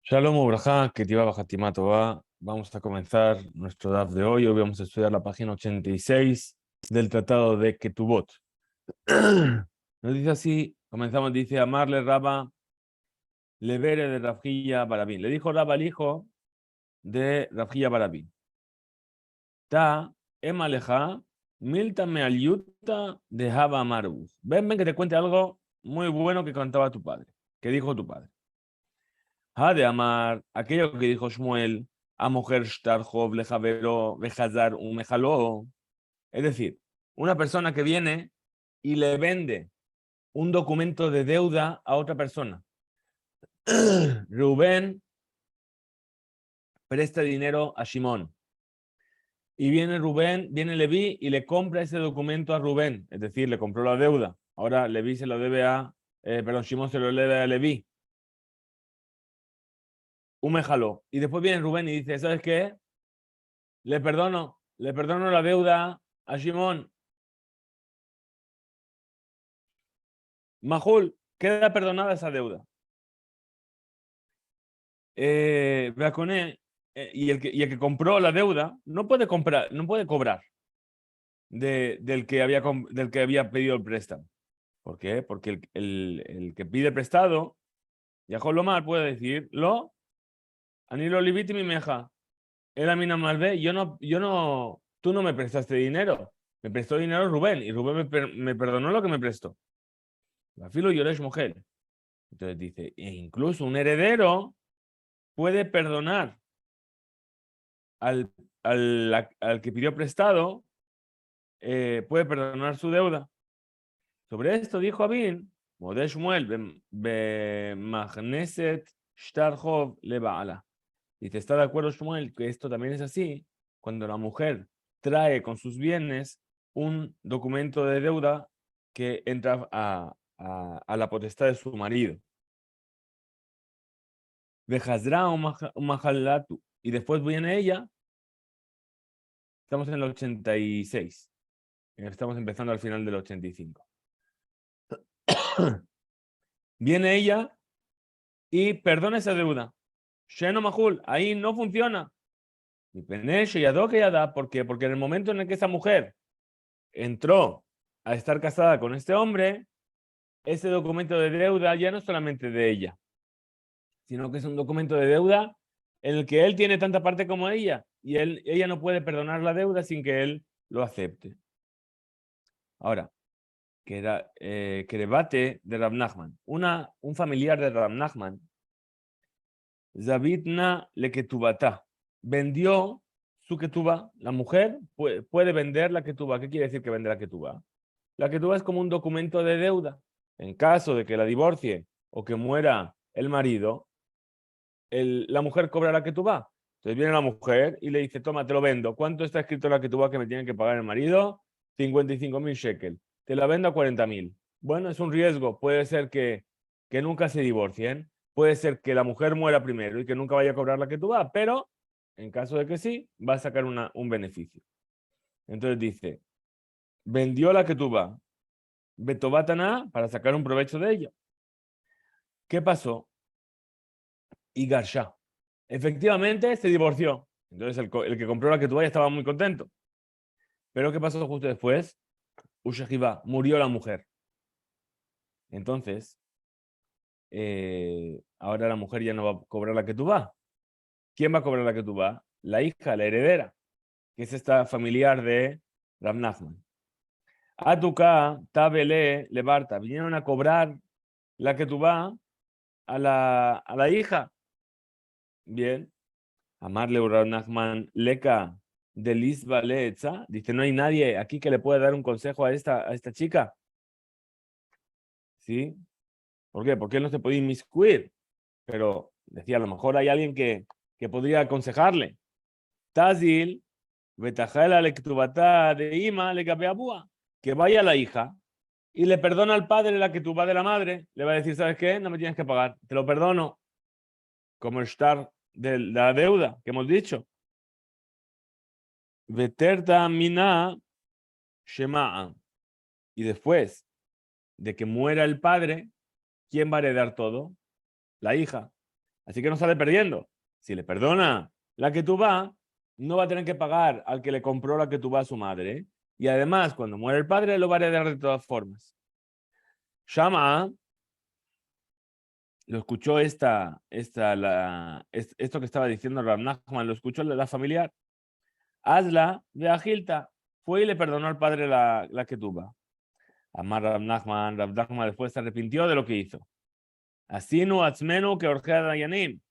Shalom Ubrajá, que te Hatimá Tová. Vamos a comenzar nuestro DAF de hoy. Hoy vamos a estudiar la página 86 del Tratado de Ketubot. Nos dice así, comenzamos, dice, amarle Raba, levere de Rafjilla Barabín. Le dijo Raba al hijo de Rafjilla Barabín. Ta, emaleja, milta me aliuta de Java Marbus. Ven que te cuente algo muy bueno que contaba tu padre, que dijo tu padre. Ha de amar, aquello que dijo Shmuel, a mujer Shtarjov lejavero vejazar un mejaló. Es decir, una persona que viene y le vende un documento de deuda a otra persona. Rubén presta dinero a Shimón. Y viene Leví y le compra ese documento a Rubén. Es decir, le compró la deuda. Ahora Leví se lo debe Shimón se lo debe a Leví. Un mejaló. Y después viene Rubén y dice, ¿sabes qué? Le perdono la deuda a Shimón. Majul, queda perdonada esa deuda. Beaconé, y el que compró la deuda no puede comprar, no puede cobrar del que había pedido el préstamo. ¿Por qué? Porque el que pide prestado, Yahol Lomar puede decirlo, Anilo Libiti mi meja, él a mí no malvé, tú no me prestaste dinero, me prestó dinero Rubén, y Rubén me perdonó lo que me prestó. La filo Yoresh mujer. Entonces dice, e incluso un heredero puede perdonar al, al que pidió prestado, puede perdonar su deuda. Sobre esto dijo Abin, Modé Shmuel, Magneset Shtarhov Lebaala. Dice, ¿está de acuerdo Shmuel que esto también es así? Cuando la mujer trae con sus bienes un documento de deuda que entra a la potestad de su marido. Vejazra un mahalatu. Y después viene ella. Estamos en el 86. Estamos empezando al final del 85. Viene ella y perdona esa deuda. Sheno Mahul, ahí no funciona. Y Penesh y que ya da. ¿Por qué? Porque en el momento en el que esa mujer entró a estar casada con este hombre, ese documento de deuda ya no es solamente de ella, sino que es un documento de deuda en el que él tiene tanta parte como ella. Y ella no puede perdonar la deuda sin que él lo acepte. Ahora, que era Kerebate de Rab Nachman. Un familiar de Rab Nachman, Zabitna le ketubata, vendió su ketuba. La mujer puede vender la ketuba. ¿Qué quiere decir que vende la ketuba? La ketuba es como un documento de deuda. En caso de que la divorcie o que muera el marido, la mujer cobra la ketuba. Entonces viene la mujer y le dice, toma, te lo vendo. ¿Cuánto está escrito en la ketuba que me tiene que pagar el marido? 55.000 shekel. Te la vendo a 40.000. Bueno, es un riesgo. Puede ser que nunca se divorcien. Puede ser que la mujer muera primero y que nunca vaya a cobrar la ketuba, pero en caso de que sí, va a sacar un beneficio. Entonces dice, vendió la ketuba, betobatana, para sacar un provecho de ella. ¿Qué pasó? Y Garsha. Efectivamente, se divorció. Entonces el que compró la ketuba ya estaba muy contento. Pero ¿qué pasó justo después? Ushajiba, murió la mujer. Entonces, ahora la mujer ya no va a cobrar la ketuba. ¿Quién va a cobrar la ketuba? La hija, la heredera, que es esta familiar de Rav Nachman. Atuka, Tabele, Lebarta, vinieron a cobrar la ketuba a la hija. Bien. Amarle Rav Nachman, Leka, de Lisba Leetza. Dice, no hay nadie aquí que le pueda dar un consejo a esta chica. ¿Sí? ¿Por qué? Porque él no se podía inmiscuir. Pero decía, a lo mejor hay alguien que podría aconsejarle. Tazil, Betajala Lektubata de Ima, le Abúa, que vaya a la hija y le perdona al padre la ketubá de la madre. Le va a decir, ¿sabes qué? No me tienes que pagar. Te lo perdono. Como el shtar de la deuda que hemos dicho. Veterta mina shema'a. Y después de que muera el padre, ¿quién va a heredar todo? La hija. Así que no sale perdiendo. Si le perdona la ketubá, no va a tener que pagar al que le compró la ketubá a su madre. Y además, cuando muere el padre, lo va a heredar de todas formas. Shama lo escuchó esto que estaba diciendo Rav Nachman, lo escuchó la familiar. Hazla de Agilta. Fue y le perdonó al padre la ketubá. Amar Rav Nachman después se arrepintió de lo que hizo. Asinu atzmenu que orgea dayanim.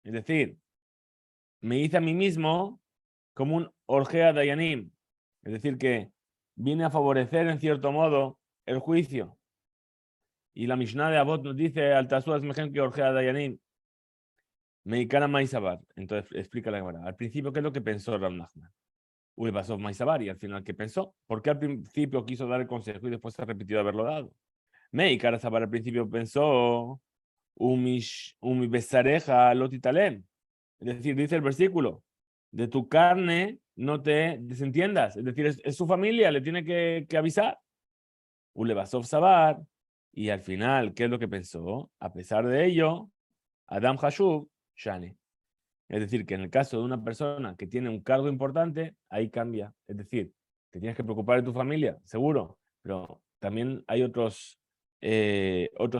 Es decir, me hice a mí mismo como un orgea dayanim. Es decir, que vine a favorecer en cierto modo el juicio. Y la Mishnah de Avot nos dice, al tasú mejor que orgea dayanim. Meikana maisabar. Entonces explica la Gemara. Al principio, ¿qué es lo que pensó Rav Nachman? Uy, pasó maisabar. Y al final, ¿qué pensó? ¿Por qué al principio quiso dar el consejo y después se repitió de haberlo dado? Meikara sabar al principio pensó, umi besareja lotitalem. Es decir, dice el versículo, de tu carne no te desentiendas. Es decir, es su familia, le tiene que avisar. Ulebasov sabar. Y al final, ¿qué es lo que pensó? A pesar de ello, Adam Hashuv, Shane. Es decir, que en el caso de una persona que tiene un cargo importante, ahí cambia. Es decir, te tienes que preocupar de tu familia, seguro, pero también hay otros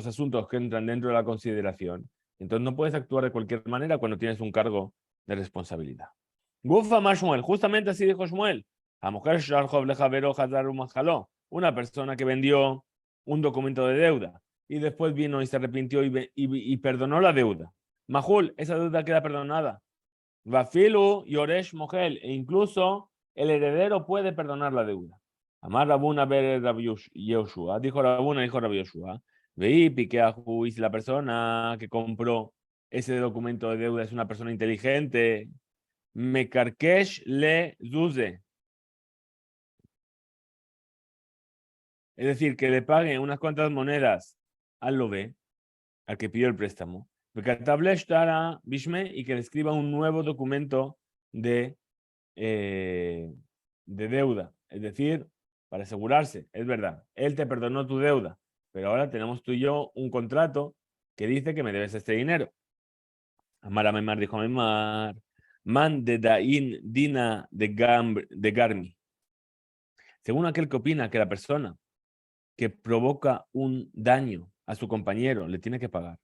asuntos que entran dentro de la consideración. Entonces no puedes actuar de cualquier manera cuando tienes un cargo de responsabilidad. Gufa Mashmuel, justamente así dijo Shmuel. A mujer una persona que vendió un documento de deuda y después vino y se arrepintió y perdonó la deuda. Mahul, esa deuda queda perdonada. Vafilu Yoresh Mogel, e incluso el heredero puede perdonar la deuda. Amar Rabuna ver Yoshua, dijo Rabuna, dijo Rabbi Yoshua. Veí piqueahu, y si la persona que compró ese documento de deuda es una persona inteligente, Mekarkesh le Zuze. Es decir, que le pague unas cuantas monedas al lobe, al que pidió el préstamo, y que le escriba un nuevo documento de deuda. Es decir, para asegurarse, es verdad, él te perdonó tu deuda, pero ahora tenemos tú y yo un contrato que dice que me debes este dinero. Amar Memar dijo Memar, man de Dain Dina de Garmi. Según aquel que opina que la persona que provoca un daño a su compañero le tiene que pagar.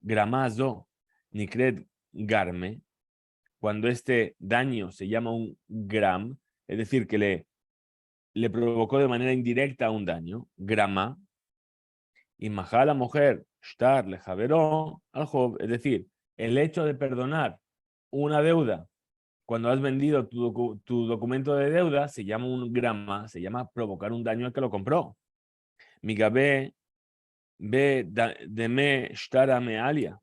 Gramazo, Nikred Garme, cuando este daño se llama un gram, es decir, que le provocó de manera indirecta un daño, grama, y majá a la mujer, shtar le javeró al job, es decir, el hecho de perdonar una deuda cuando has vendido tu documento de deuda se llama un grama, se llama provocar un daño al que lo compró. Migabé, be de me shtar me alia.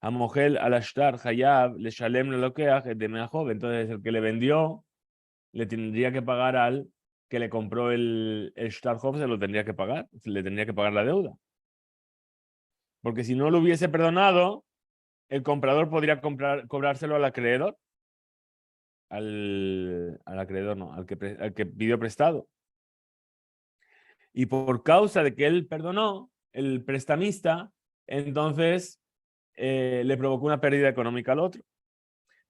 A mujer al shtar hayab le shalem le loqueaj de me joven. Entonces el que le vendió le tendría que pagar al que le compró el Starhoff, se lo tendría que pagar, le tendría que pagar la deuda. Porque si no lo hubiese perdonado, el comprador podría cobrárselo al acreedor. Al acreedor, no, al que pidió prestado. Y por causa de que él perdonó, el prestamista, entonces le provocó una pérdida económica al otro.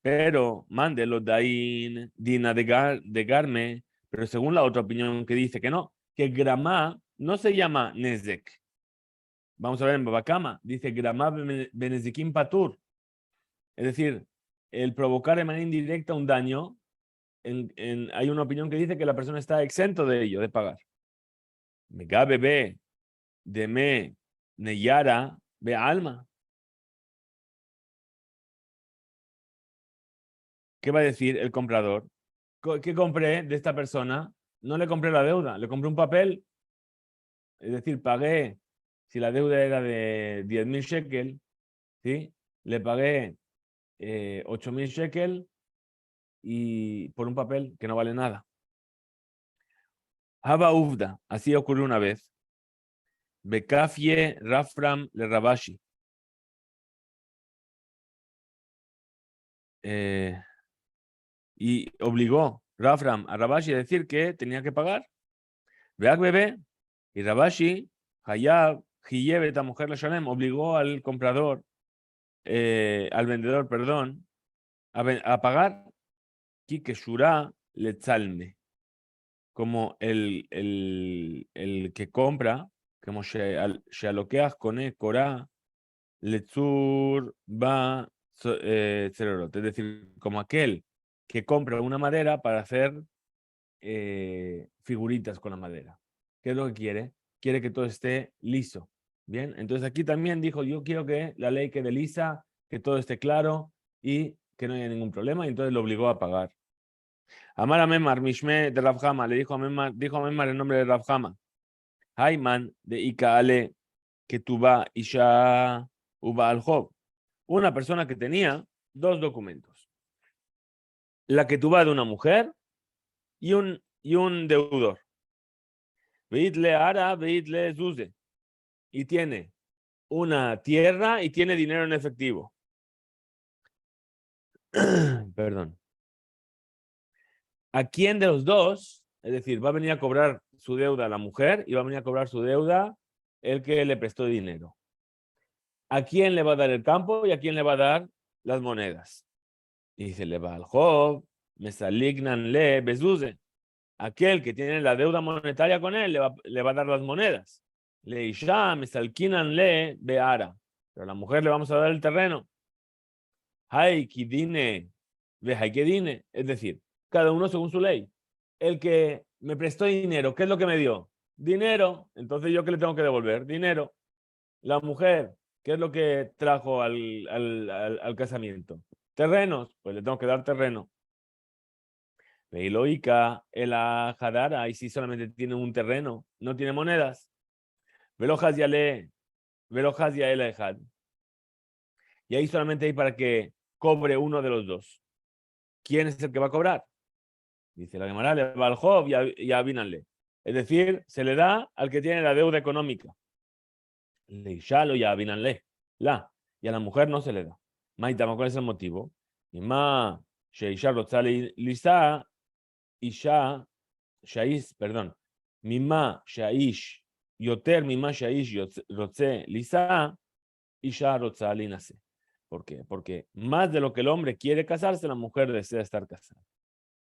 Pero mándelo Dain, Dina de Garme, pero según la otra opinión que dice que no, que Gramá no se llama Nezek. Vamos a ver en Babakama, dice Gramá Benezikim Patur. Es decir, el provocar de manera indirecta un daño, hay una opinión que dice que la persona está exento de ello, de pagar. Mega bebé, de me, Neyara, ve alma. ¿Qué va a decir el comprador? ¿Qué compré de esta persona? No le compré la deuda, le compré un papel. Es decir, pagué, si la deuda era de 10.000 shekel, ¿sí? Le pagué 8.000 shekel y por un papel que no vale nada. Haba Uvda, así ocurrió una vez. Bekafie Rafram le Rabashi. Y obligó Rafram a Rabashi a decir que tenía que pagar. Veak bebé. Y Rabashi, Hayab, Hiyevet, esta mujer la Shalem, obligó al comprador, al vendedor, perdón, a pagar Kike Shura Letzalme, como el que compra, como Shealokeach Kone Korah Letzur Ba Cerorot, es decir, como aquel que compra una madera para hacer figuritas con la madera. ¿Qué es lo que quiere? Quiere que todo esté liso. Bien, entonces aquí también dijo, yo quiero que la ley quede lisa, que todo esté claro y que no haya ningún problema, y entonces lo obligó a pagar. Amar a Memar, Mishme de Rabjama, le dijo a Memar en nombre de Rabjama, Hayman de Ikaale, que tuba Isha Uba al Job. Una persona que tenía dos documentos. La que tuba de una mujer y un deudor. Veidle Ara, veidle Zuze. Y tiene una tierra y tiene dinero en efectivo. Perdón. ¿A quién de los dos? Es decir, va a venir a cobrar su deuda la mujer y va a venir a cobrar su deuda el que le prestó dinero. ¿A quién le va a dar el campo y a quién le va a dar las monedas? Y dice, le va al Job, me salignan le bezuze. Aquel que tiene la deuda monetaria con él le va a dar las monedas. Le isha, me salquinan le beara. Pero a la mujer le vamos a dar el terreno. Hay que dine, ve hay que dine. Es decir, cada uno según su ley. El que me prestó dinero, ¿qué es lo que me dio? Dinero. Entonces, ¿yo qué le tengo que devolver? Dinero. La mujer, ¿qué es lo que trajo al casamiento? Terrenos. Pues le tengo que dar terreno. Veiloica, el Hadara, y si solamente tiene un terreno, no tiene monedas. Velojas ya lee, velojas ya el Ejad. Y ahí solamente hay para que cobre uno de los dos. ¿Quién es el que va a cobrar? Dice la Gemara, le va al Job y a Binanle. Es decir, se le da al que tiene la deuda económica. Le ishalo y a Binanle. Y a la mujer no se le da. Maitama, ¿cuál es el motivo? Y ma, sheisha rotzali lisa, isha, shaish, perdón. Mima shaish, yoter mima shaish rotze lisa, isha rotzali nase. ¿Por qué? Porque más de lo que el hombre quiere casarse, la mujer desea estar casada.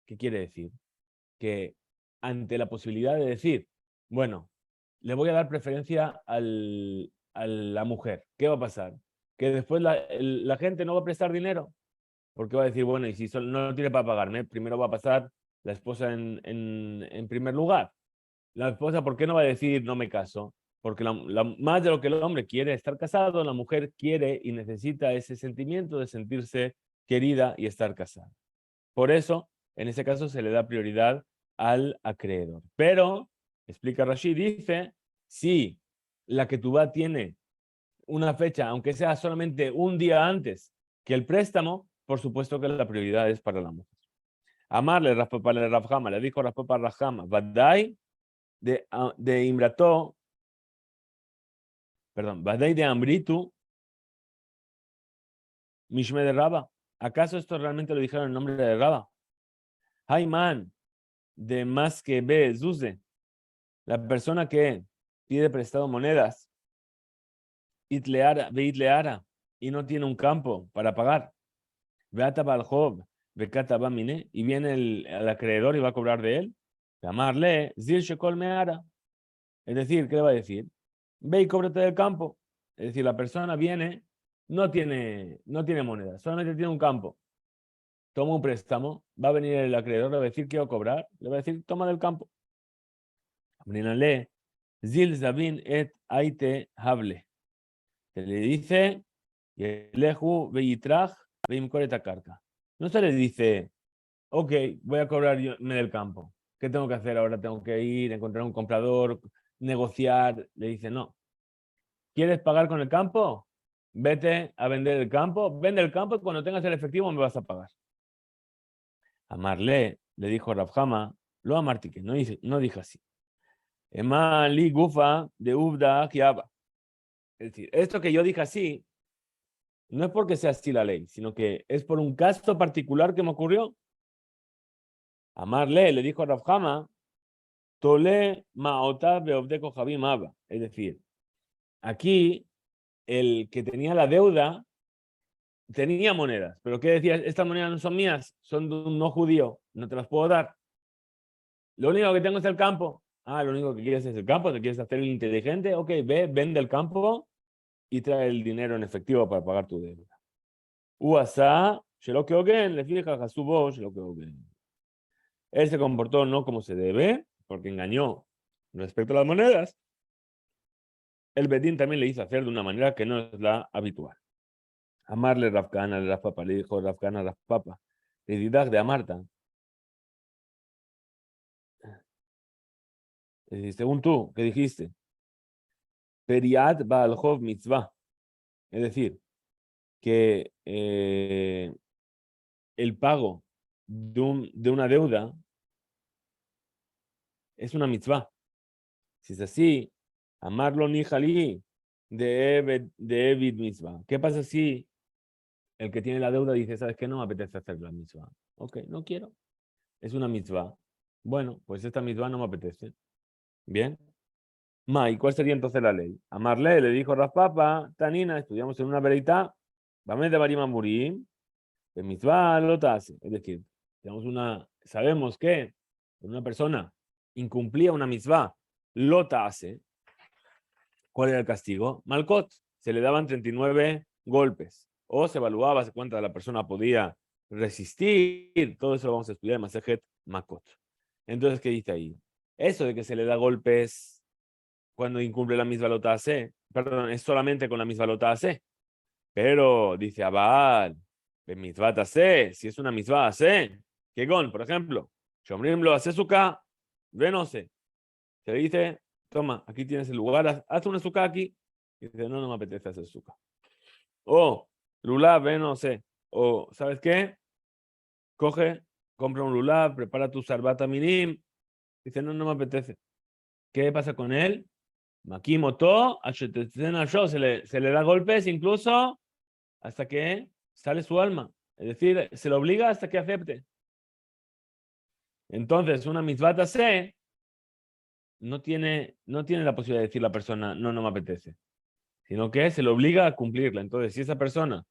¿Qué quiere decir? Que ante la posibilidad de decir, bueno, le voy a dar preferencia a la mujer, ¿qué va a pasar? Que después la gente no va a prestar dinero, porque va a decir, bueno, y si no tiene para pagarme, primero va a pasar la esposa en primer lugar. La esposa, ¿por qué no va a decir no me caso? Porque más de lo que el hombre quiere estar casado, la mujer quiere y necesita ese sentimiento de sentirse querida y estar casada. Por eso, en ese caso, se le da prioridad al acreedor. Pero, explica Rashi, dice, si la ketubá tiene una fecha, aunque sea solamente un día antes que el préstamo, por supuesto que la prioridad es para la mujer. Amarle Rafjama, le dijo Rafpapa Rafjama, Badai de Imbrato, perdón, Badai de Ambritu, Mishme de Raba. ¿Acaso esto realmente lo dijeron en nombre de Raba? Hayman, de más que be Zuze, la persona que pide prestado monedas, itleara, y no tiene un campo para pagar, Beata Baljob, Becata Bamine, y viene el acreedor y va a cobrar de él, llamarle Zir Shekol Meara. Es decir, ¿qué le va a decir? Ve y cóbrate del campo. Es decir, la persona viene, no tiene moneda, solamente tiene un campo. Toma un préstamo, va a venir el acreedor, le va a decir, quiero cobrar, le va a decir, toma del campo. Zil Zabin et Aite Hable. Se le dice, Lehu Veitraj Veimkoreta Karka. No se le dice, ok, voy a cobrarme del campo. ¿Qué tengo que hacer ahora? Tengo que ir, encontrar un comprador, negociar. Le dice, no. ¿Quieres pagar con el campo? Vete a vender el campo, vende el campo y cuando tengas el efectivo me vas a pagar. A Marle le dijo Rafjama, lo amartique, no dijo así. Ema li gufa de ubda kiaba. Es decir, esto que yo dije así, no es porque sea así la ley, sino que es por un caso particular que me ocurrió. Amarle le dijo a Rafjama, tole maota beobdeco javim aba. Es decir, aquí el que tenía la deuda tenía monedas, pero ¿qué decías? Estas monedas no son mías, son de un no judío, no te las puedo dar. Lo único que tengo es el campo. Ah, lo único que quieres es el campo, te quieres hacer el inteligente, ok, ve, vende el campo y trae el dinero en efectivo para pagar tu deuda. Uasa, Shelo Keogen, le fija Hasubo, Shelo Keogen. Él se comportó no como se debe, porque engañó respecto a las monedas. El Bedín también le hizo hacer de una manera que no es la habitual. Amarle Rafkana, le Rafpapa, le dijo Rafkana, Rafpapa. Le didag de Amarta. Según tú, ¿qué dijiste? Periat Baal Hov Mitzvah. Es decir, que el pago de una deuda es una mitzvah. Si es así, amarlo ni jalí de Evid mitzvah. ¿Qué pasa si el que tiene la deuda dice, ¿sabes qué? No me apetece hacer la mitzvah. Ok, no quiero. Es una mitzvah. Bueno, pues esta mitzvah no me apetece. Bien. ¿Y cuál sería entonces la ley? Amarle, le dijo Raspapa, Tanina, estudiamos en una verita, vamos de Barima Murim, de mitzvah lotas. Es decir, sabemos que una persona incumplía una mitzvah, lota hace. ¿Cuál era el castigo? Malcot. Se le daban 39 golpes. O se evaluaba cuánta la persona podía resistir. Todo eso lo vamos a estudiar en Masejet Makot. Entonces, ¿qué dice ahí? Eso de que se le da golpes cuando incumple la misma lota AC, perdón, es solamente con la misma lota AC. Pero dice Abal, en mitzvah AC, si es una mitzvah AC, que gon, por ejemplo, Shomrim lo hace suka, venose. Se le dice, toma, aquí tienes el lugar, haz una suka aquí. Y dice, no, no me apetece hacer suka. O, lulav, venose. O, ¿sabes qué? Coge, compra un lulav, prepara tu sarbata minim. Dice, no, no me apetece. ¿Qué pasa con él? Makimoto, se le da golpes incluso hasta que sale su alma. Es decir, se le obliga hasta que acepte. Entonces, una mitzvah se no tiene la posibilidad de decir la persona, no, no me apetece, sino que se le obliga a cumplirla. Entonces, si esa persona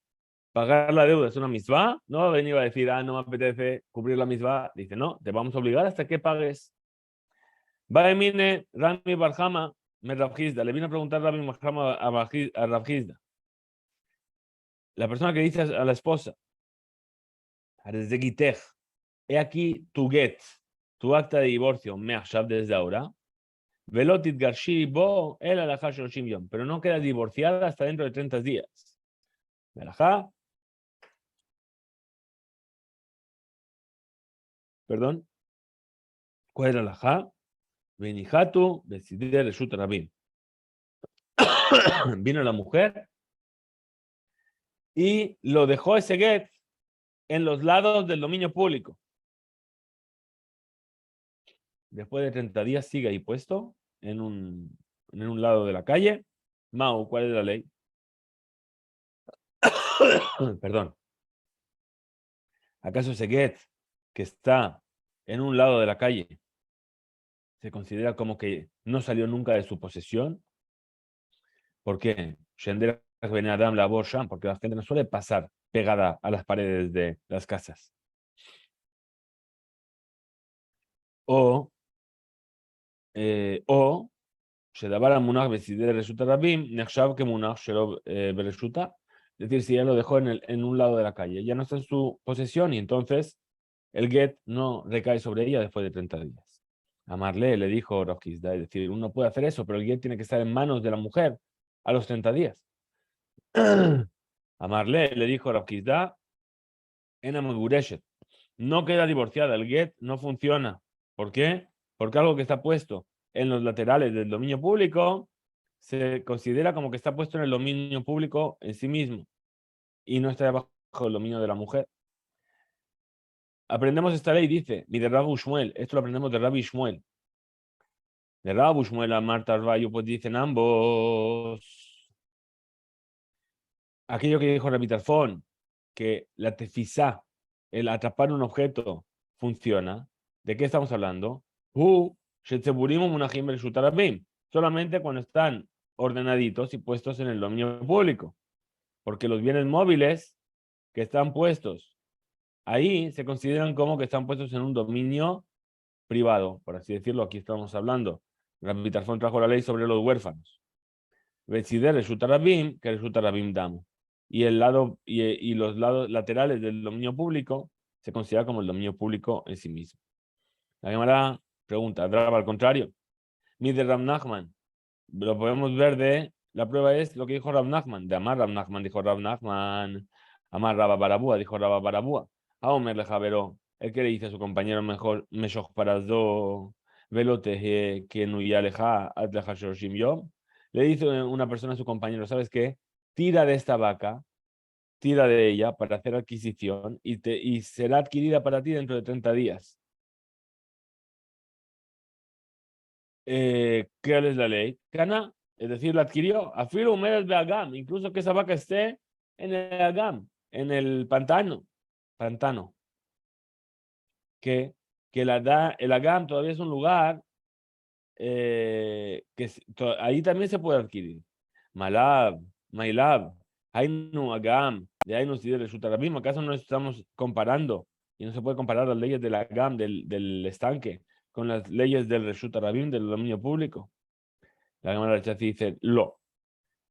pagar la deuda es una mitzvah, no va a venir a decir, no me apetece cumplir la mitzvah. Dice, no, te vamos a obligar hasta que pagues. Baemine Rami Barjama me Rabjizda. Le vino a preguntar Rami Barjama a Rabjizda. La persona que dice a la esposa, he aquí tu get, tu acta de divorcio, me'achshav desde ahora, velotit garshi bo el alajá shoshim yom, pero no queda divorciada hasta dentro de 30 días. Alajá, perdón, ¿cuál es la alajá? Benihatu decidir reshut rabim. Vino la mujer y lo dejó ese get en los lados del dominio público. Después de 30 días sigue ahí puesto en un lado de la calle. Mau, ¿cuál es la ley? Perdón. ¿Acaso ese get que está en un lado de la calle se considera como que no salió nunca de su posesión? ¿Por qué? Porque la gente no suele pasar pegada a las paredes de las casas. O Shedabara Munach Besidere Reshuta Rabim, Nechshav que Munach Shelo Bereshuta. Es decir, si ya lo dejó en un lado de la calle, ya no está en su posesión y entonces el get no recae sobre ella después de 30 días. Amarle le dijo Rafkizda, es decir, uno puede hacer eso, pero el get tiene que estar en manos de la mujer a los 30 días. Amarle le dijo Rafkizda, en Amugureshet, no queda divorciada, el get no funciona. ¿Por qué? Porque algo que está puesto en los laterales del dominio público se considera como que está puesto en el dominio público en sí mismo y no está bajo el dominio de la mujer. Aprendemos esta ley, dice, mi de Rabbi Shmuel, esto lo aprendemos de Rabbi Shmuel. De Rabbi Shmuel a Marta Arbayo, pues dicen ambos. Aquello que dijo Rabbi Tarfón, que la tefisá, el atrapar un objeto, funciona. ¿De qué estamos hablando? Solamente cuando están ordenaditos y puestos en el dominio público, porque los bienes móviles que están puestos ahí se consideran como que están puestos en un dominio privado, por así decirlo. Aquí estamos hablando. Rabbi Tarfón trajo la ley sobre los huérfanos. Decider resulta rabim, que resulta rabim dam. Y el lado y los lados laterales del dominio público se considera como el dominio público en sí mismo. La Gemara pregunta, Drab al contrario, ni de Rab Nachman. Lo podemos ver de, la prueba es lo que dijo Rab Nachman. De Amar Rab Nachman dijo Rab Nachman. Amar Rabba Barabúa dijo Rabba Barabúa. Aomer le javeró. El que le dice a su compañero mejor, Meshoch Parazdo, Velote que Nuyaleja, Atleja Shoshim Yom. Le dice una persona a su compañero, ¿sabes qué? Tira de esta vaca, tira de ella para hacer adquisición y será adquirida para ti dentro de 30 días. ¿Qué es la ley? Cana, es decir, la adquirió. Afiro Humedes de Agam, incluso que esa vaca esté en el Agam, en el pantano. Que, el Agam todavía es un lugar ahí también se puede adquirir. Malab, Mailab, Ainu Agam, de Ainu Sidel Shutarabim. ¿Acaso no estamos comparando? Y no se puede comparar las leyes del Agam, del estanque, con las leyes del Reshut Arabim, del dominio público. La Gemara Chazi dice, lo.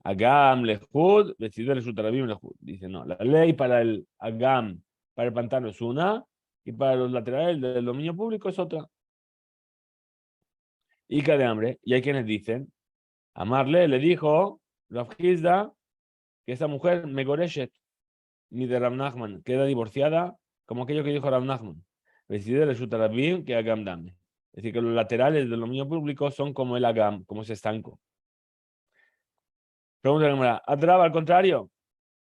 Agam lejud, decidir Reshut Arabim lejud. Dice, no, la ley para el Agam, para el pantano es una, y para los laterales del dominio público es otra. Y de hambre, y hay quienes dicen, Amarle le dijo, Rav Hizda, que esa mujer Megoreshet, ni de Rav Nachman, queda divorciada, como aquello que dijo Rav Nachman. Decide Reshut Arabim que Agam dame. Es decir, que los laterales del dominio público son como el Agam, como ese estanco. Pregunta la Gemara, Adrab, al contrario,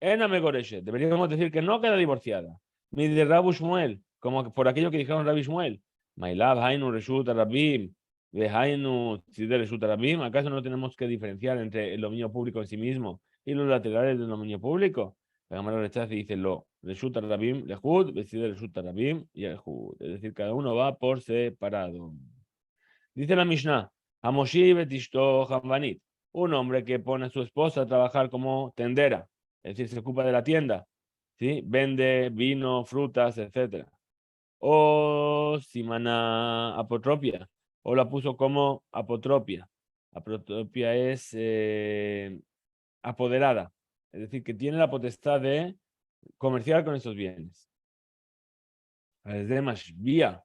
Ena Megoreshet, deberíamos decir que no queda divorciada. Ni de Rabu Shmuel, como por aquello que dijeron Rabbi Shmuel. Mailav, Hainu, Reshut Arabim, de Hainu, Sidel Reshut Arabim. ¿Acaso no tenemos que diferenciar entre el dominio público en sí mismo y los laterales del dominio público? La Gemara rechaza y dice lo, Reshut Arabim, Lehud, Sidel Reshut Arabim y Lehud. Es decir, cada uno va por separado. Dice la Mishnah, Hamoshi Betishto Hambanit, un hombre que pone a su esposa a trabajar como tendera, es decir, se ocupa de la tienda, ¿sí? Vende vino, frutas, etc. O Simana Apotropia, o la puso como apotropia. Apotropia es apoderada, es decir, que tiene la potestad de comerciar con esos bienes. Desde Mashvia,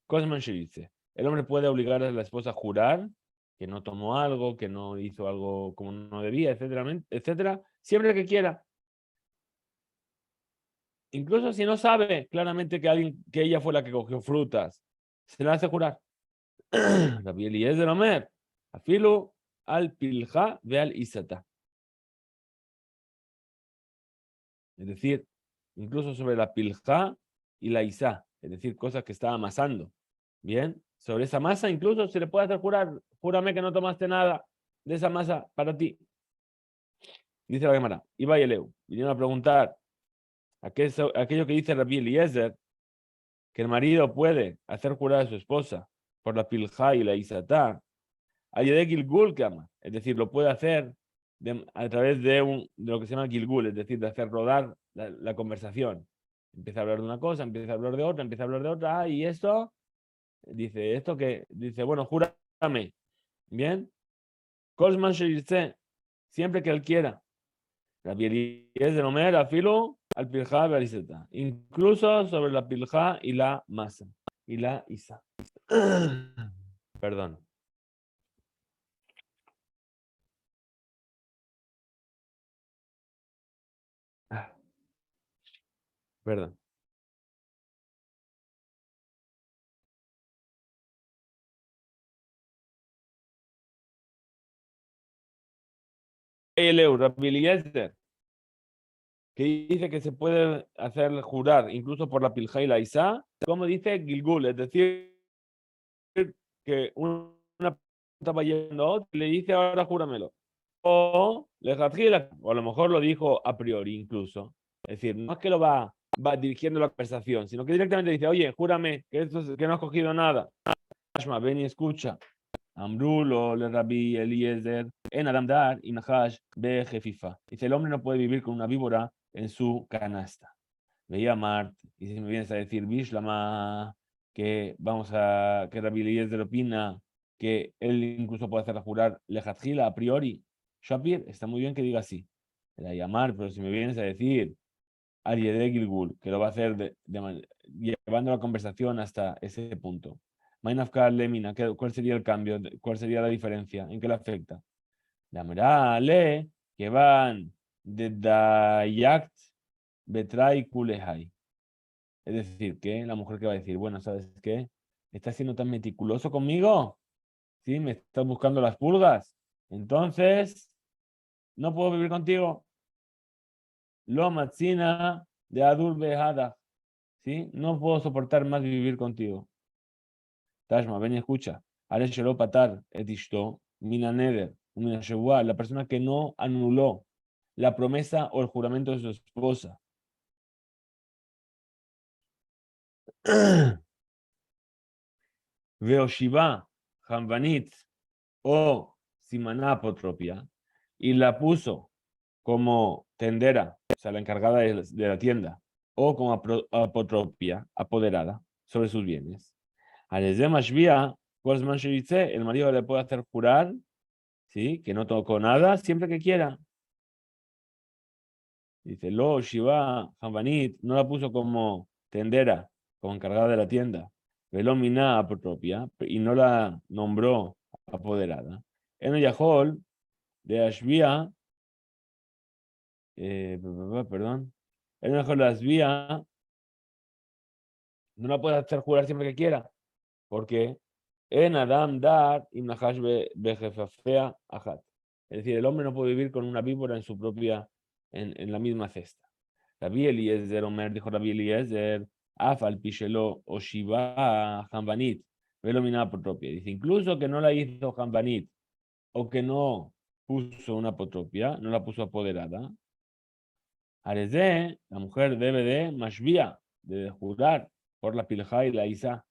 Cosman dice, el hombre puede obligar a la esposa a jurar que no tomó algo, que no hizo algo como no debía, etcétera, etcétera, siempre que quiera. Incluso si no sabe claramente que ella fue la que cogió frutas, se la hace jurar. Rabbi Eliezer Omer, afilu al pilja ve al isata. Es decir, incluso sobre la pilja y la isa, es decir, cosas que estaba amasando. Bien, sobre esa masa incluso se le puede hacer jurar, júrame que no tomaste nada de esa masa para ti. Dice la Gemara, Iba y Eleu, vinieron a preguntar aquello que dice Rabbi Eliezer, que el marido puede hacer jurar a su esposa por la pilja y la isatá, de Gilgul Kama, es decir, lo puede hacer a través de lo que se llama Gilgul, es decir, de hacer rodar la conversación. Empieza a hablar de una cosa, empieza a hablar de otra, empieza a hablar de otra, y esto, dice, bueno, júrame, bien, Kosman Shirse, siempre que él quiera. La es de Omer, afilo al pilja beriseta, incluso sobre la pilja y la masa, y la isa. Perdón. Perdón. El Rabbi Eliezer, que dice que se puede hacer jurar incluso por la pilja y la isa, como dice Gilgul, es decir, que una estaba yendo a otra y le dice ahora júramelo. O a lo mejor lo dijo a priori incluso. Es decir, no es que lo va dirigiendo la conversación, sino que directamente dice, oye, júrame que no has cogido nada. Ashma, ven y escucha. Amrulo, le Rabbi Eliezer, en Adam Dar y Nahash be Jefifa. Dice, el hombre no puede vivir con una víbora en su canasta. Veía Mart, y si me vienes a decir, Bishlama, que que Rabbi Eliezer opina que él incluso puede hacerla jurar lejatjila a priori. Shapir, está muy bien que diga así. Era llamar, pero si me vienes a decir Ariede Gilgul, que lo va a hacer llevando la conversación hasta ese punto. Mainafka Lemina, ¿cuál sería el cambio? ¿Cuál sería la diferencia? ¿En qué le afecta? La le que van de Dayakt Betrai Kulehai. Es decir, que la mujer que va a decir, bueno, ¿sabes qué? ¿Estás siendo tan meticuloso conmigo? ¿Sí? ¿Me estás buscando las pulgas? Entonces, no puedo vivir contigo. Lo matzina de Adur Behada. ¿Sí? No puedo soportar más vivir contigo. Tashma, ven y escucha. Areshelo patar et ishto, mina neder, mina shevua, la persona que no anuló la promesa o el juramento de su esposa. Veoshiva, Hambanit o Simaná apotropia, y la puso como tendera, o sea, la encargada de la tienda, o como apotropia, apoderada sobre sus bienes. A desde Mashvia, el marido le puede hacer jurar, ¿sí? Que no tocó nada siempre que quiera. Dice, lo, Shiva, Hambanit, no la puso como tendera, como encargada de la tienda. Veló Miná apotropia, y no la nombró apoderada. En el Yahol de Ashvia, perdón, en el Yahol de Ashvia, no la puede hacer jurar siempre que quiera. Porque en Adam Dar y Nahash Bejefafea Ajat. Es decir, el hombre no puede vivir con una víbora en su propia, en la misma cesta. Rabbi Eliezer Omer, dijo Rabbi Eliezer, Afal Pishelo o Shiva Hambanit, velo mina apotropia. Dice, incluso que no la hizo Hambanit o que no puso una apotropia, no la puso apoderada, Arezé, la mujer debe de Mashvia, de jurar por la Pilja y la Isa.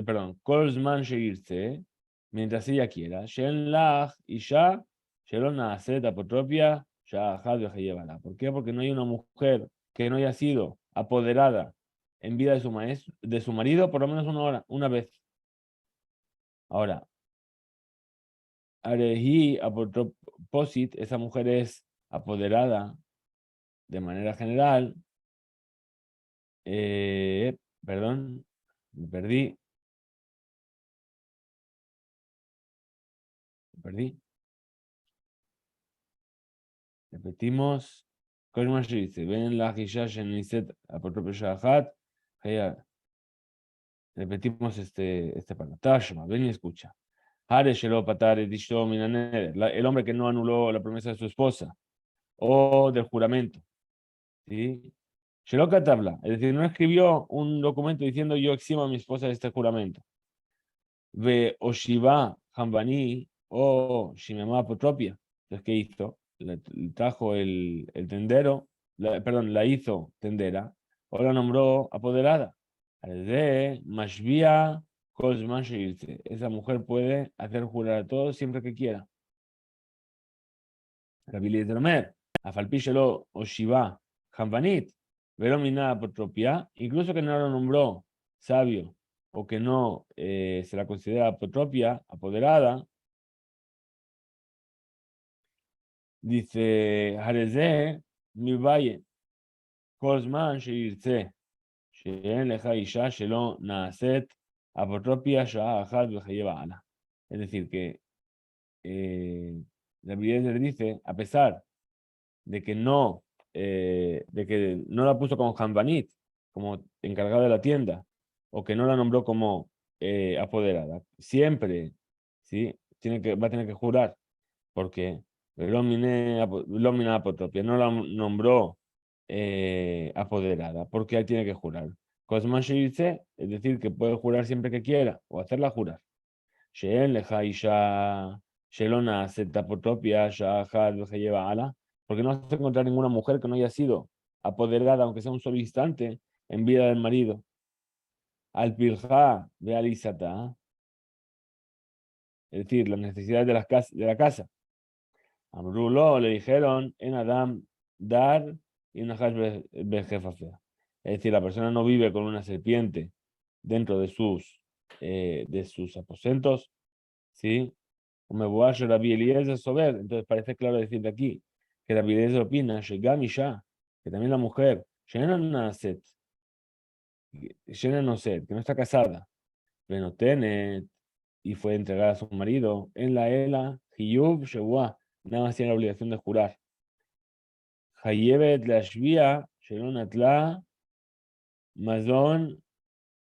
Perdón, Kolzman Sheirse, mientras ella quiera, Shen Lach Isha, Shelon Naaset Apotropia, Shahad Vejeyevala. ¿Por qué? Porque no hay una mujer que no haya sido apoderada en vida de su maestro, de su marido, por lo menos una vez. Ahora, Arehi Apotroposit, esa mujer es apoderada de manera general. Perdón, me perdí. Repetimos. כל מה שיצא, ואין לך אישה שנישאת אפוטרופוס אחת, חייב. Repetimos este párrafo. Tashma, ven y escucha. Hare shelo patar et ishto min haneder. El hombre que no anuló la promesa de su esposa o del juramento. ¿Sí? Shelo katabla, es decir, no escribió un documento diciendo yo eximo a mi esposa de este juramento. Ve oshiva hambani o shimema apotropia. Entonces, ¿qué hizo? Le trajo el tendero, perdón, la hizo tendera o la nombró apoderada. De Mashvia Kozman Sheirtze. Esa mujer puede hacer jurar a todos siempre que quiera. Rabbi Eliezer Omer, Afalpishelo o Shiva Hambanit, Veromina apotropia, incluso que no lo nombró sabio o que no se la considera apotropia, apoderada, dice Hareze, mi valle, Kozman Sheirtze, Sheen Leja Isha Shelo Naaset, apotropia Shah Ahad Vejeyeva Ala. Es decir, que la Eliezer dice, a pesar de que no la puso como Hanbanit, como encargada de la tienda, o que no la nombró como apoderada, siempre, ¿sí? Va a tener que jurar, porque Lomina Apotropia no la nombró apoderada, porque él tiene que jurar. Cosman dice, es decir, que puede jurar siempre que quiera, o hacerla jurar. Sheen leja isha shelona apotropia shahad lleva ala, porque no vas a encontrar ninguna mujer que no haya sido apoderada, aunque sea un solo instante, en vida del marido. al pilja de alisata, es decir, las necesidades de la casa. Amrulo le dijeron en Adam dar y Nahash bejefafea. Es decir, la persona no vive con una serpiente dentro de sus aposentos, ¿sí? Rabbi Eliezer Sober. Entonces parece claro decir de aquí que Rabbi Eliezer opina que también la mujer, Shena Naset, que no está casada, Benotenet, y fue entregada a su marido, en la Ela, Hiyub Shewah, nada más tiene la obligación de jurar. Hayevet Lashvia, Shelon Atla, Mazon,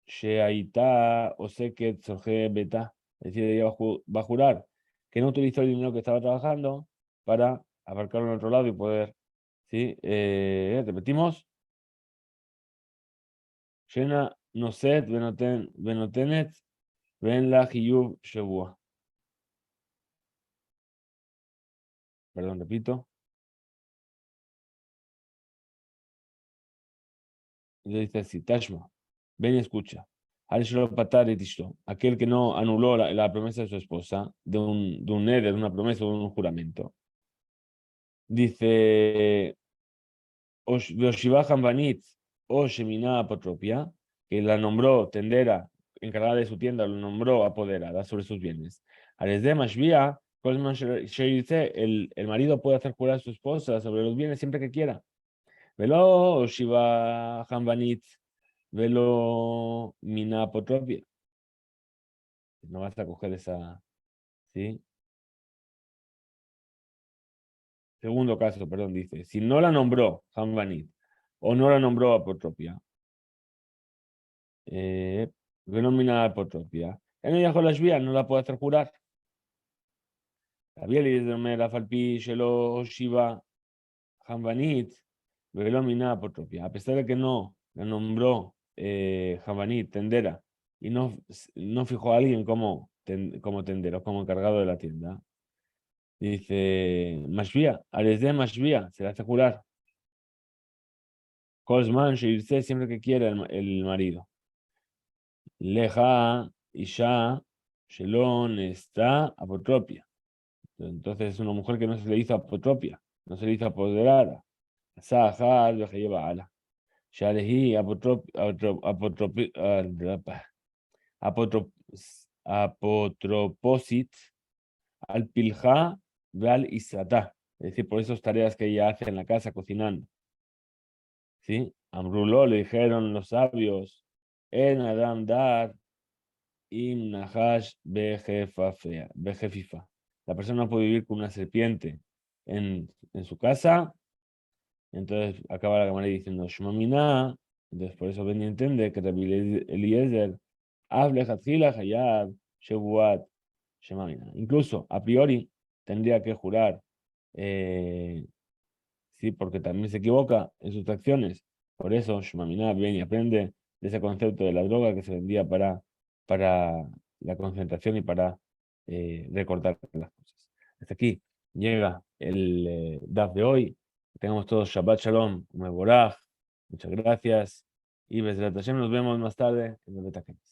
Sheaita, Oseket, Soje Beta. Es decir, ella va a jurar que no utilizó el dinero que estaba trabajando para aparcarlo en otro lado y poder, ¿sí? Repetimos. Shena Noset, Benotenet, Ben la Hiyub Shebua. Perdón, repito. Y dice así, Tashma, ven y escucha. Aquel que no anuló la promesa de su esposa, de un neder, de una promesa, de un juramento. Dice, Veoshiva Hambanit, o Shemina Apotropia, que la nombró tendera, encargada de su tienda, lo nombró apoderada sobre sus bienes. Desde Mashvia, el marido puede hacer jurar a su esposa sobre los bienes siempre que quiera. Velo Shiva Hambanit, velo Mina Apotropia. No vas a coger esa, ¿sí? Segundo caso, perdón, dice, si no la nombró Hambanit o no la nombró Apotropia, denomina Apotropia, en ella con la no la puede hacer jurar. Había leído la Falpi, Shelo, Shiva, Hambanit, denomina Apotropia. A pesar de que no la nombró Hambanit, tendera, y no fijó a alguien como tendero, como encargado de la tienda. Dice, Mashvia, Aresde Mashvia, se le hace jurar. Colsman, irse siempre que quiera el marido. Leja, Isha, Shelon, está apotropia. Entonces es una mujer que no se le hizo apotropia, no se le hizo apoderada. Sahar, lo que lleva ala. Shalehi, apotroposit, al pilja, al isata. Es decir, por esas tareas que ella hace en la casa cocinando. ¿Sí? Amruló le dijeron los sabios, en Adam Dar, im Nahash bejefifa. La persona no puede vivir con una serpiente en su casa. Entonces acaba la cámara diciendo Shmamina. Entonces por eso ven y entiende que Rabbi Eliezer hable Hatzila Hayab Shebuat Shemamina. Incluso a priori tendría que jurar, sí, porque también se equivoca en sus acciones. Por eso Shmamina viene y aprende de ese concepto de la droga que se vendía para la concentración y para recordar las cosas. Hasta aquí llega el DAF de hoy. Que tengamos todos Shabbat Shalom, Mevorach. Muchas gracias. Y Bezrat Hashem nos vemos más tarde en el Betakenes.